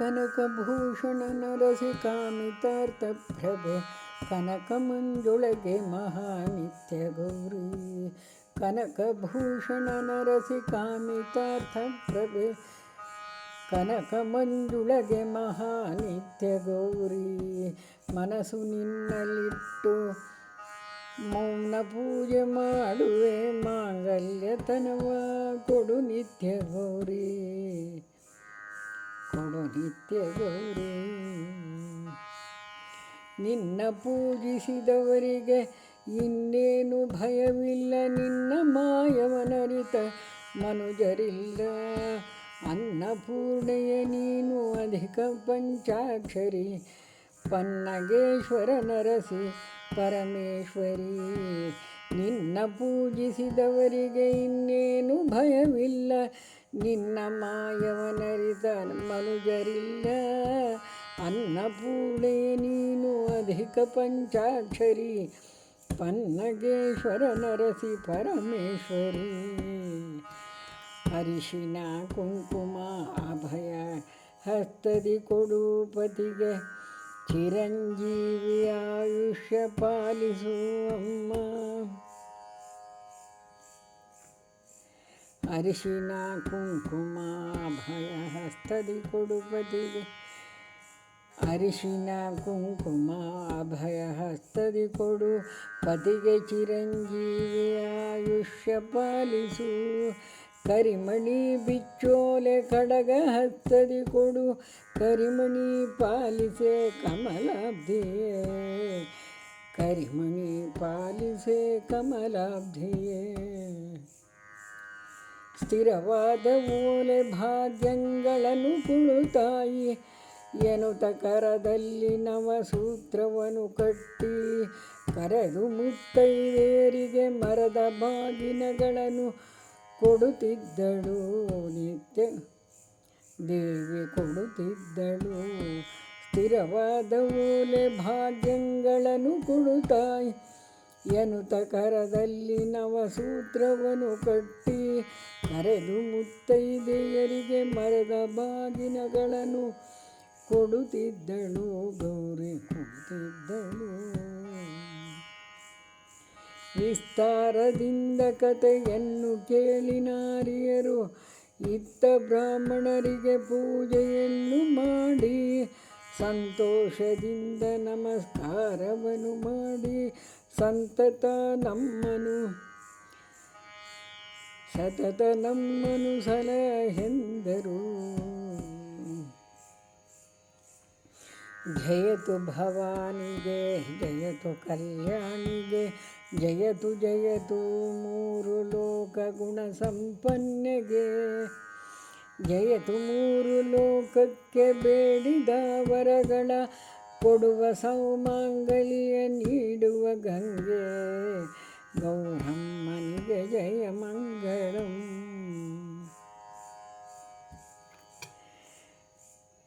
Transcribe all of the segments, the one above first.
ಕನಕಭೂಷಣ ನರಸಿ ಕಾಮಿತಾರ್ಥಪ್ರಭೆ ಕನಕಮಂಜುಳಗೆ ಮಹಾನಿತ್ಯ ಗೌರಿ. ಕನಕಭೂಷಣ ನರಸಿ ಕಾಮಿತಾರ್ಥಪ್ರಭೆ ಕನಕಮಂಜುಳಗೆ ಮಹಾನಿತ್ಯ ಗೌರಿ. ಮನಸ್ಸು ನಿನ್ನಲ್ಲಿಟ್ಟು ಮೌನ ಪೂಜೆ ಮಾಡುವೆ ಮಾಂಗಲ್ಯತನವ ಕೊಡು ನಿತ್ಯ ಗೌರಿ, ಕೊಡು ನಿತ್ಯ ಗೌರಿ. ನಿನ್ನ ಪೂಜಿಸಿದವರಿಗೆ ಇನ್ನೇನು ಭಯವಿಲ್ಲ, ನಿನ್ನ ಮಾಯವನರಿತ ಮನುಜರಿಲ್ಲ. ಅನ್ನಪೂರ್ಣೆಯ ನೀನು ಅಧಿಕ ಪಂಚಾಕ್ಷರಿ, ಪನ್ನಗೇಶ್ವರ ನರಸಿ ಪರಮೇಶ್ವರಿ. ನಿನ್ನ ಪೂಜಿಸಿದವರಿಗೆ ಇನ್ನೇನು ಭಯವಿಲ್ಲ, ನಿನ್ನ ಮಾಯವನರಿತ ಮನುಜರಿಲ್ಲ. ಅನ್ನಪೂರ್ಣೆಯ ನೀನು ಅಧಿಕ ಪಂಚಾಕ್ಷರಿ, ಪನ್ನಗೇಶ್ವರ ನರಸಿ ಪರಮೇಶ್ವರಿ. ಅರಿಶಿನ ಕುಂಕುಮ ಅಭಯ ಹಸ್ತದಿ ಕೊಡು ಪತಿಗೆ, ಚಿರಂಜೀವಿ ಆಯುಷ್ಯ ಪಾಲಿಸು ಅಮ್ಮ. ಅರಿಶಿನ ಕುಂಕುಮ ಅಭಯ ಹಸ್ತದಿ ಕೊಡು ಪತಿಗೆ, ಅರಿಶಿನ ಕುಂಕುಮ ಅಭಯ ಹಸ್ತದಿ ಕೊಡು ಪತಿಗೆ, ಚಿರಂಜೀವಿ ಆಯುಷ್ಯ ಪಾಲಿಸು. ಕರಿಮಣಿ ಬಿಚ್ಚೋಲೆ ಖಡ್ಗ ಹಸ್ತದಿ ಕೊಡು, ಕರಿಮಣಿ ಪಾಲಿಸೆ ಕಮಲಾಬ್ಧಿಯೇ, ಕರಿಮಣಿ ಪಾಲಿಸೆ ಕಮಲಾಬ್ಧಿಯೇ. ಸ್ಥಿರವಾದ ಓಲೆ ಭಾಗ್ಯಗಳನ್ನು ಕೊಡು ತಾಯಿ, ಎನ್ನುತ್ತ ಕರದಲ್ಲಿ ನವಸೂತ್ರವನ್ನು ಕಟ್ಟಿ, ಕರೆದು ಮುತ್ತೈದೆಯರಿಗೆ ಮರದ ಬಾಗಿನಗಳನ್ನು ಕೊಡುತ್ತಿದ್ದಳು ನಿತ್ಯ ದೇವಿ, ಕೊಡುತ್ತಿದ್ದಳು. ಸ್ಥಿರವಾದ ಓಲೆ ಭಾಗ್ಯಗಳನ್ನು ಕೊಡು ತಾಯಿ, ಎನ್ನುತ್ತ ಕರದಲ್ಲಿ ನವಸೂತ್ರವನ್ನು ಕಟ್ಟಿ, ಕರೆದು ಮುತ್ತೈದೆಯರಿಗೆ ಮರದ ಬಾಗಿನಗಳನ್ನು ಕೊಡುತ್ತಿದ್ದಳು ಗೌರಿ, ಕೊಡುತ್ತಿದ್ದಳು. ವಿಸ್ತಾರದಿಂದ ಕಥೆಯನ್ನು ಕೇಳಿ ನಾರಿಯರು ಇತ್ತ ಬ್ರಾಹ್ಮಣರಿಗೆ ಪೂಜೆಯನ್ನು ಮಾಡಿ, ಸಂತೋಷದಿಂದ ನಮಸ್ಕಾರವನ್ನು ಮಾಡಿ ಸತತ ನಮ್ಮನು ಸಲಹೆಂದರು. ಜಯತು ಭವಾನಿಗೆ ಜಯತು ಕಲ್ಯಾಣಿಗೆ, ಜಯತು ಜಯತು ಮೂರು ಲೋಕ ಗುಣ ಸಂಪನ್ನೆಗೆ. ಜಯತು ಮೂರು ಲೋಕಕ್ಕೆ ಬೇಡಿದ ವರಗಳ ಕೊಡುವ ಸೌಮಾಂಗಲ್ಯ ನೀಡುವ ಗಂಗೆ, ಗೌರಮ್ಮನಿಗೆ ಜಯ ಮಂಗಳಂ.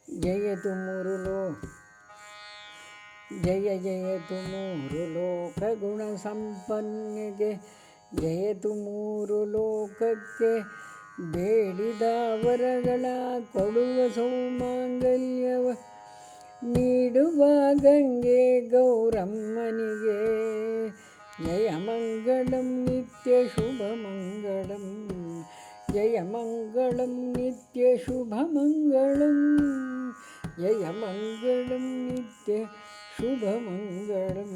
ಜಯತು ಮೂರು ಜಯತು ಮೂರು ಲೋಕ ಗುಣ ಸಂಪನ್ನೆಗೆ, ಜಯತು ಮೂರು ಲೋಕಕ್ಕೆ ಬೇಡಿದ ವರಗಳ ಕೊಡುವ ಸೌಮಾಂಗಲ್ಯವ ನೀಡುವ ಗಂಗೆ, ಗೌರಮ್ಮನಿಗೆ ಜಯ ಮಂಗಳಂ ನಿತ್ಯ ಶುಭ ಮಂಗಳಂ, ಜಯ ಮಂಗಳಂ ನಿತ್ಯ ಶುಭ ಮಂಗಳಂ, ಜಯ ಮಂಗಳಂ ನಿತ್ಯ ಶುಭ ಮಂಗಳಂ.